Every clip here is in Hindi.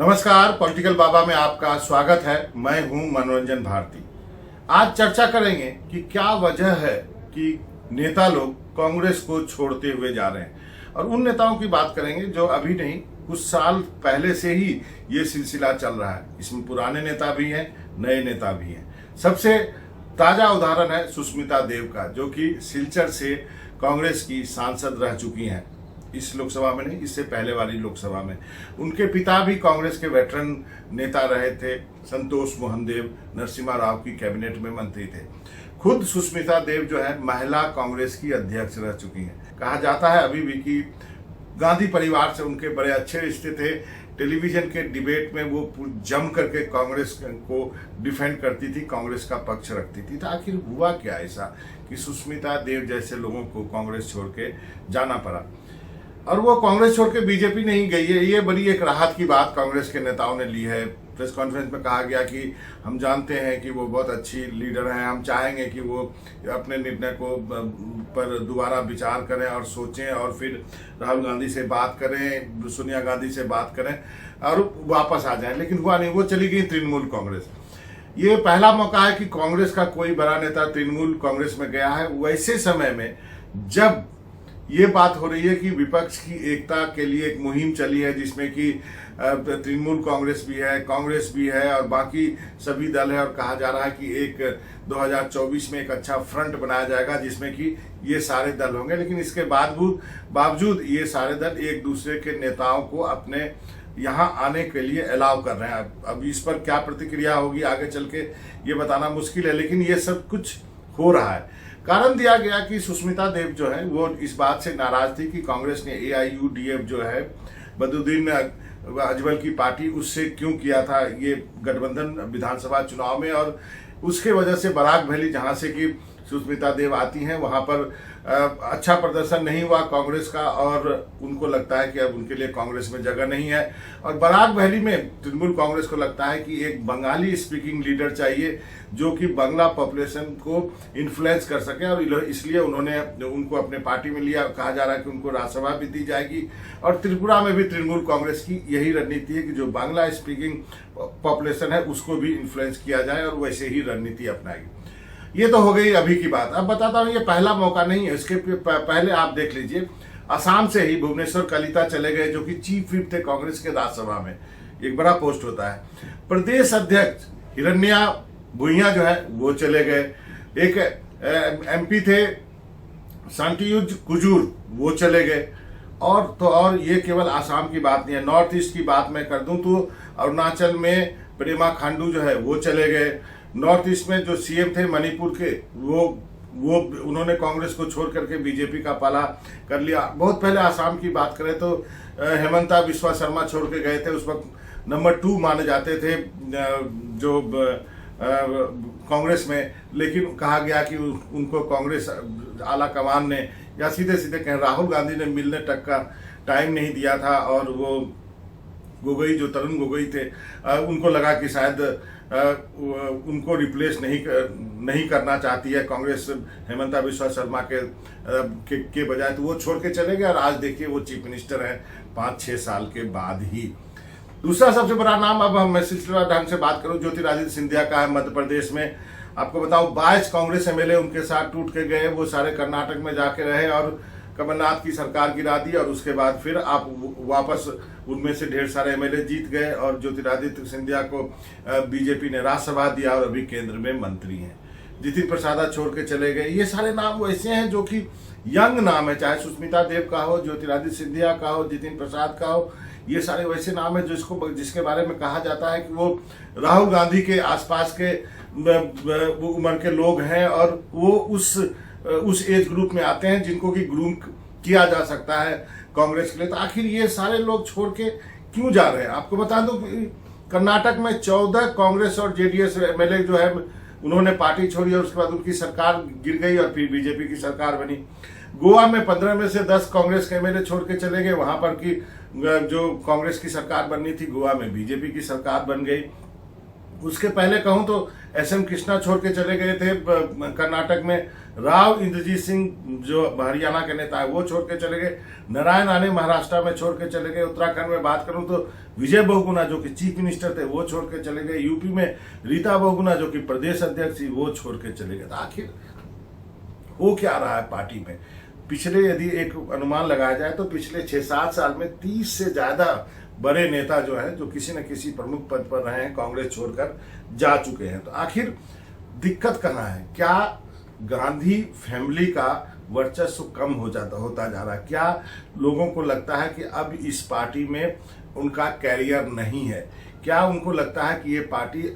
नमस्कार, पॉलिटिकल बाबा में आपका स्वागत है। मैं हूं मनोरंजन भारती। आज चर्चा करेंगे कि क्या वजह है कि नेता लोग कांग्रेस को छोड़ते हुए जा रहे हैं, और उन नेताओं की बात करेंगे जो अभी नहीं, कुछ साल पहले से ही ये सिलसिला चल रहा है। इसमें पुराने नेता भी हैं, नए नेता भी हैं। सबसे ताजा उदाहरण है सुष्मिता देव का, जो कि सिलचर से कांग्रेस की सांसद रह चुकी हैं। इस लोकसभा में नहीं, इससे पहले वाली लोकसभा में। उनके पिता भी कांग्रेस के वेटरन नेता रहे थे। संतोष मोहन देव नरसिम्हा राव की कैबिनेट में मंत्री थे। खुद सुष्मिता देव जो है महिला कांग्रेस की अध्यक्ष रह चुकी हैं। कहा जाता है अभी भी कि गांधी परिवार से उनके बड़े अच्छे रिश्ते थे। टेलीविजन के डिबेट में वो जम करके कांग्रेस को डिफेंड करती थी, कांग्रेस का पक्ष रखती थी। तो आखिर हुआ क्या ऐसा कि सुष्मिता देव जैसे लोगों को कांग्रेस छोड़ के जाना पड़ा, और वो कांग्रेस छोड़ के बीजेपी नहीं गई है। ये बड़ी एक राहत की बात कांग्रेस के नेताओं ने ली है। प्रेस कॉन्फ्रेंस में कहा गया कि हम जानते हैं कि वो बहुत अच्छी लीडर हैं, हम चाहेंगे कि वो अपने निर्णय को पर दोबारा विचार करें और सोचें, और फिर राहुल गांधी से बात करें, सोनिया गांधी से बात करें और वापस आ जाएं। लेकिन हुआ नहीं, वो चली गई तृणमूल कांग्रेस। ये पहला मौका है कि कांग्रेस का कोई बड़ा नेता तृणमूल कांग्रेस में गया है, वैसे समय में जब ये बात हो रही है कि विपक्ष की एकता के लिए एक मुहिम चली है, जिसमें कि तृणमूल कांग्रेस भी है, कांग्रेस भी है और बाकी सभी दल है। और कहा जा रहा है कि एक 2024 में एक अच्छा फ्रंट बनाया जाएगा जिसमें कि ये सारे दल होंगे। लेकिन इसके बावजूद ये सारे दल एक दूसरे के नेताओं को अपने यहाँ आने के लिए अलाउ कर रहे हैं। अब इस पर क्या प्रतिक्रिया होगी आगे चल के ये बताना मुश्किल है, लेकिन ये सब कुछ हो रहा है। कारण दिया गया कि सुष्मिता देव जो है वो इस बात से नाराज थी कि कांग्रेस ने AIUDF जो है बदरुद्दीन अजमल की पार्टी, उससे क्यों किया था ये गठबंधन विधानसभा चुनाव में, और उसके वजह से बराक वैली जहां से कि सुष्मिता देव आती हैं वहां पर अच्छा प्रदर्शन नहीं हुआ कांग्रेस का, और उनको लगता है कि अब उनके लिए कांग्रेस में जगह नहीं है। और बराक वैली में तृणमूल कांग्रेस को लगता है कि एक बंगाली स्पीकिंग लीडर चाहिए जो कि बांग्ला पॉपुलेशन को इन्फ्लुएंस कर सके, और इसलिए उन्होंने उनको अपने पार्टी में लिया। कहा जा रहा है कि उनको राज्यसभा भी दी जाएगी। और त्रिपुरा में भी तृणमूल कांग्रेस की यही रणनीति है कि जो बांग्ला स्पीकिंग पॉपुलेशन है उसको भी इन्फ्लुएंस किया जाए, और वैसे ही रणनीति अपनाएगी। ये तो हो गई अभी की बात। अब बताता हूँ, ये पहला मौका नहीं है। इसके पहले आप देख लीजिए, असम से ही भुवनेश्वर कलिता चले गए, जो कि चीफ व्हिप थे कांग्रेस के राज्यसभा में। एक बड़ा पोस्ट होता है। प्रदेश अध्यक्ष हिरण्या भुइया जो है वो चले गए। एक MP थे शांतियुज कुजूर, वो चले गए। और ये केवल आसाम की बात नहीं है, नॉर्थ ईस्ट की बात मैं कर दूं तो अरुणाचल में प्रेमा खांडू जो है वो चले गए। नॉर्थ ईस्ट में जो CM थे मणिपुर के, वो उन्होंने कांग्रेस को छोड़ करके बीजेपी का पाला कर लिया। बहुत पहले आसाम की बात करें तो हेमंता बिस्वा शर्मा छोड़ के गए थे। उस वक्त नंबर 2 माने जाते थे जो कांग्रेस में, लेकिन कहा गया कि उनको कांग्रेस आला कमान ने, या सीधे सीधे कहें राहुल गांधी ने मिलने तक का टाइम नहीं दिया था। और वो गोगोई, जो तरुण गोगोई थे, उनको लगा कि शायद उनको रिप्लेस नहीं करना चाहती है कांग्रेस हेमंता बिस्वा शर्मा के बजाय, तो वो छोड़ के चले गए। और आज देखिए वो चीफ मिनिस्टर हैं 5-6 साल के बाद ही। दूसरा सबसे बड़ा नाम, अब मैं सिलसिलेवार ढंग से बात करूं, ज्योतिरादित्य सिंधिया का है मध्य प्रदेश में। आपको बताऊं 22 कांग्रेस MLA उनके साथ टूट के गए। वो सारे कर्नाटक में जाके रहे और कमलनाथ की सरकार गिरा दी, और उसके बाद फिर आप वापस उनमें से ढेर सारे MLA जीत गए, और ज्योतिरादित्य सिंधिया को बीजेपी ने राज्यसभा दिया और अभी केंद्र में मंत्री हैं। जितिन प्रसाद छोड़ के चले गए। ये सारे नाम वैसे हैं जो कि यंग नाम है, चाहे सुष्मिता देव का हो, ज्योतिरादित्य सिंधिया का हो, जितिन प्रसाद का हो। ये सारे वैसे नाम है जिसके बारे में कहा जाता है कि वो राहुल गांधी के आसपास के उम्र के लोग हैं, और वो उस एज ग्रुप में आते हैं जिनको कि ग्रूम किया जा सकता है कांग्रेस के लिए। तो आखिर ये सारे लोग छोड़ के क्यों जा रहे हैं? आपको बता दूं कि कर्नाटक में 14 कांग्रेस और JDS MLA जो है उन्होंने पार्टी छोड़ी, और उसके बाद उनकी सरकार गिर गई और फिर बीजेपी की सरकार बनी। गोवा में 15 में से 10 कांग्रेस के MLA छोड़ के चले गए। वहां पर की जो कांग्रेस की सरकार बननी थी, गोवा में बीजेपी की सरकार बन गई। उसके पहले कहूं तो एसएम कृष्णा छोड़ के चले गए थे कर्नाटक में, राव इंद्रजीत सिंह जो हरियाणा के नेता है वो छोड़ के चले गए, नारायण आने महाराष्ट्र में छोड़ के चले गए, उत्तराखंड में बात करूं तो विजय बहुगुणा जो कि चीफ मिनिस्टर थे वो छोड़ के चले गए, यूपी में रीता बहुगुणा जो कि प्रदेश अध्यक्ष थी वो छोड़ के चले गए। तो आखिर हो क्या रहा है पार्टी में? पिछले यदि एक अनुमान लगाया जाए तो पिछले 6-7 साल में 30 से ज्यादा बड़े नेता जो है जो किसी न किसी प्रमुख पद पर रहे हैं कांग्रेस छोड़कर जा चुके हैं। तो आखिर दिक्कत कहाँ है? क्या गांधी फैमिली का वर्चस्व कम होता जा रहा है? क्या लोगों को लगता है कि अब इस पार्टी में उनका कैरियर नहीं है? क्या उनको लगता है कि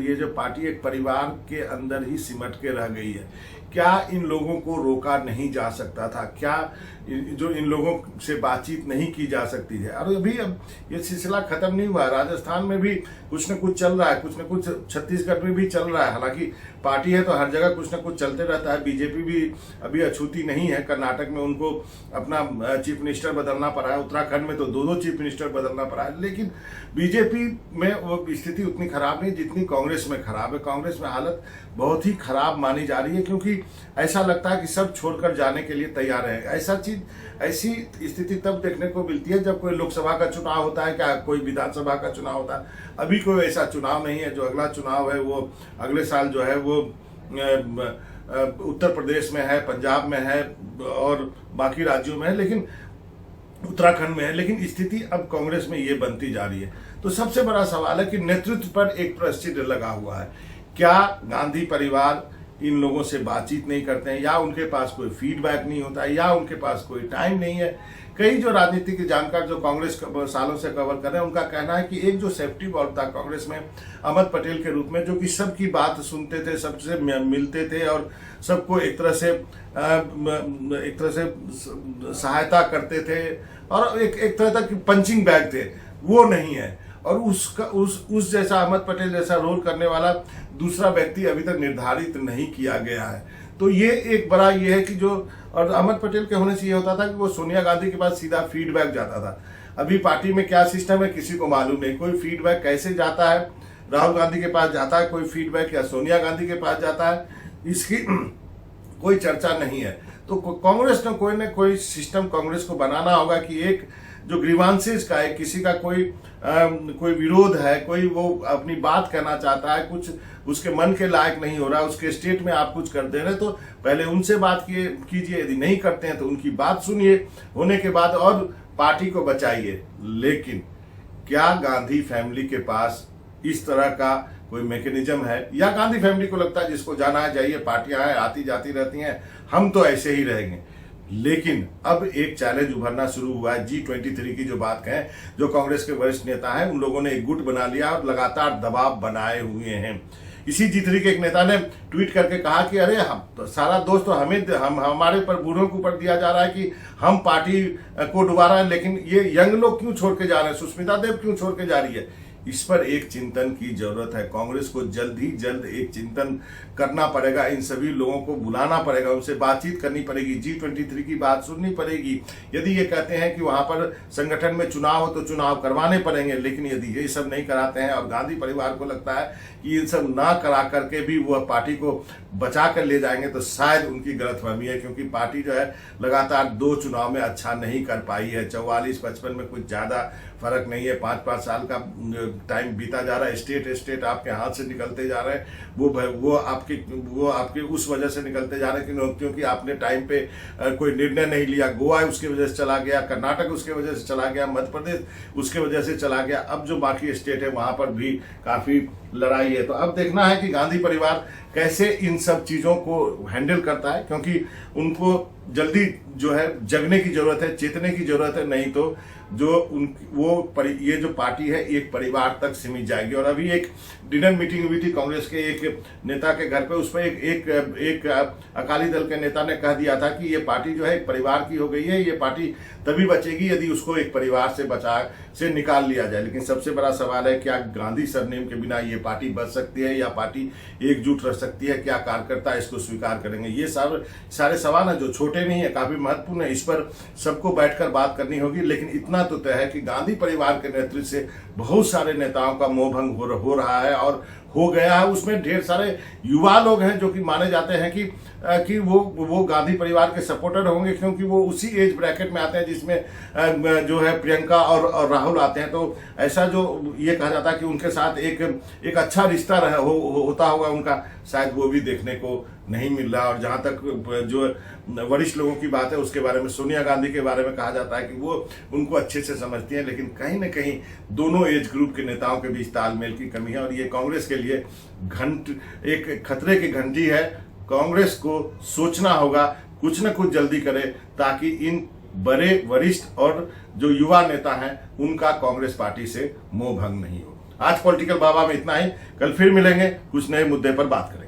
ये जो पार्टी एक परिवार के अंदर ही सिमट के रह गई है? क्या इन लोगों को रोका नहीं जा सकता था? क्या जो इन लोगों से बातचीत नहीं की जा सकती है? और अभी अब ये सिलसिला खत्म नहीं हुआ, राजस्थान में भी कुछ न कुछ चल रहा है, कुछ न कुछ छत्तीसगढ़ में भी चल रहा है। हालांकि पार्टी है तो हर जगह कुछ न कुछ चलते रहता है। बीजेपी भी अभी अछूती नहीं है, कर्नाटक में उनको अपना चीफ मिनिस्टर बदलना पड़ा है, उत्तराखंड में तो 2 चीफ मिनिस्टर बदलना पड़ा है। लेकिन बीजेपी में वो स्थिति उतनी खराब नहीं जितनी कांग्रेस में खराब है। कांग्रेस में हालत बहुत ही खराब मानी जा रही है, क्योंकि ऐसा लगता है कि सब छोड़कर जाने के लिए तैयार है। ऐसी स्थिति तब देखने को मिलती है जब कोई लोकसभा का चुनाव होता है, क्या कोई विधानसभा का चुनाव होता है। अभी कोई ऐसा चुनाव नहीं है। जो अगला चुनाव है वो अगले साल जो है वो उत्तर प्रदेश में है, पंजाब में है और बाकी राज्यों में है, लेकिन उत्तराखंड में है। लेकिन स्थिति अब कांग्रेस में ये बनती जा रही है। तो सबसे बड़ा सवाल है कि नेतृत्व पर एक प्रश्न लगा हुआ है। क्या गांधी परिवार इन लोगों से बातचीत नहीं करते हैं, या उनके पास कोई फीडबैक नहीं होता है, या उनके पास कोई टाइम नहीं है? कई जो राजनीतिक जानकार जो कांग्रेस सालों से कवर कर रहे हैं उनका कहना है कि एक जो सेफ्टी वॉल्व था कांग्रेस में अहमद पटेल के रूप में, जो कि सबकी बात सुनते थे, सबसे मिलते थे और सबको एक तरह से सहायता करते थे और एक तरह तक पंचिंग बैग थे, वो नहीं है। और उस जैसा अहमद पटेल जैसा रोल करने वाला दूसरा व्यक्ति अभी तक निर्धारित नहीं किया गया है। तो ये एक बड़ा ये है कि जो और अहमद पटेल के होने से ये होता था कि वो सोनिया गांधी के पास सीधा फीडबैक जाता था। अभी पार्टी में क्या सिस्टम है किसी को मालूम नहीं। कोई फीडबैक कैसे जाता है, राहुल गांधी के पास जाता है कोई फीडबैक या सोनिया गांधी के पास जाता है, इसकी कोई चर्चा नहीं है। तो कांग्रेस ने कोई न कोई सिस्टम कांग्रेस को बनाना होगा कि एक जो ग्रीवांसेस का है, किसी का कोई विरोध है, कोई वो अपनी बात कहना चाहता है, कुछ उसके मन के लायक नहीं हो रहा, उसके स्टेट में आप कुछ कर दे रहे, तो पहले उनसे बात कीजिए। यदि नहीं करते हैं तो उनकी बात सुनिए, होने के बाद और पार्टी को बचाइए। लेकिन क्या गांधी फैमिली के पास इस तरह का कोई मैकेनिज्म है, या गांधी फैमिली को लगता है जिसको जाना है जाइए, पार्टियां हैं आती जाती रहती हैं, हम तो ऐसे ही रहेंगे? लेकिन अब एक चैलेंज उभरना शुरू हुआ है। G23 की जो बात कहें, जो कांग्रेस के वरिष्ठ नेता हैं उन लोगों ने एक गुट बना लिया और लगातार दबाव बनाए हुए हैं। इसी G3 के एक नेता ने ट्वीट करके कहा कि अरे हम तो सारा दोष तो हमारे पर बूढ़ों के ऊपर दिया जा रहा है कि हम पार्टी को डुबा रहे हैं, लेकिन ये यंग लोग क्यों छोड़ के जा रहे हैं, सुष्मिता देव क्यों छोड़ के जा रही है? इस पर एक चिंतन की जरूरत है। कांग्रेस को जल्द ही जल्द एक चिंतन करना पड़ेगा। इन सभी लोगों को बुलाना पड़ेगा, उनसे बातचीत करनी पड़ेगी, G23 की बात सुननी पड़ेगी। यदि ये कहते हैं कि वहां पर संगठन में चुनाव हो तो चुनाव करवाने पड़ेंगे, लेकिन यदि ये सब नहीं कराते हैं और गांधी परिवार को लगता है कि इन सब ना करा करके भी वह पार्टी को बचा कर ले जाएंगे, तो शायद उनकी गलतफहमी है। क्योंकि पार्टी जो है लगातार 2 चुनाव में अच्छा नहीं कर पाई है। 44-55 में कुछ ज्यादा फर्क नहीं है। 5-5 साल का टाइम बीता जा रहा है, स्टेट आपके हाथ से निकलते जा रहे हैं। वो आपके उस वजह से निकलते जा रहे हैं क्योंकि आपने टाइम पे कोई निर्णय नहीं लिया। गोवा उसके वजह से चला गया, कर्नाटक उसके वजह से चला गया, मध्य प्रदेश उसके वजह से चला गया। अब जो बाकी स्टेट है वहां पर भी काफी लड़ाई है। तो अब देखना है कि गांधी परिवार कैसे इन सब चीजों को हैंडल करता है, क्योंकि उनको जल्दी जो है जगने की जरूरत है, चेतने की जरूरत है। नहीं तो ये जो पार्टी है एक परिवार तक सीमित जाएगी। और अभी एक डिनर मीटिंग हुई थी कांग्रेस के एक नेता के घर पे, उस पर एक अकाली दल के नेता ने कह दिया था कि ये पार्टी जो है एक परिवार की हो गई है, ये पार्टी तभी बचेगी यदि उसको एक परिवार से निकाल लिया जाए। लेकिन सबसे बड़ा सवाल है, क्या गांधी सरनेम के बिना ये पार्टी बच सकती है या पार्टी एकजुट रह सकती है? क्या कार्यकर्ता इसको स्वीकार करेंगे? ये सारे सवाल है जो छोटे छोटे नहीं है, काफी महत्वपूर्ण है। इस पर सबको बैठकर बात करनी होगी। लेकिन इतना तो तय है कि गांधी परिवार के नेतृत्व से बहुत सारे नेताओं का मोहभंग हो रहा है और हो गया है। उसमें ढेर सारे युवा लोग हैं जो कि माने जाते हैं कि वो गांधी परिवार के सपोर्टर होंगे, क्योंकि वो उसी एज ब्रैकेट में आते हैं जिसमें जो है प्रियंका और राहुल आते हैं। तो ऐसा जो ये कहा जाता है कि उनके साथ एक अच्छा रिश्ता होता होगा उनका, शायद वो भी देखने को नहीं मिल रहा। और जहां तक जो वरिष्ठ लोगों की बात है उसके बारे में, सोनिया गांधी के बारे में कहा जाता है कि वो उनको अच्छे से समझती हैं, लेकिन कहीं ना कहीं दोनों एज ग्रुप के नेताओं के बीच तालमेल की कमी है। और ये कांग्रेस के लिए एक खतरे की घंटी है। कांग्रेस को सोचना होगा, कुछ न कुछ जल्दी करे, ताकि इन बड़े वरिष्ठ और जो युवा नेता हैं उनका कांग्रेस पार्टी से मोह भंग नहीं हो। आज पॉलिटिकल बाबा में इतना ही। कल फिर मिलेंगे, कुछ नए मुद्दे पर बात करेंगे।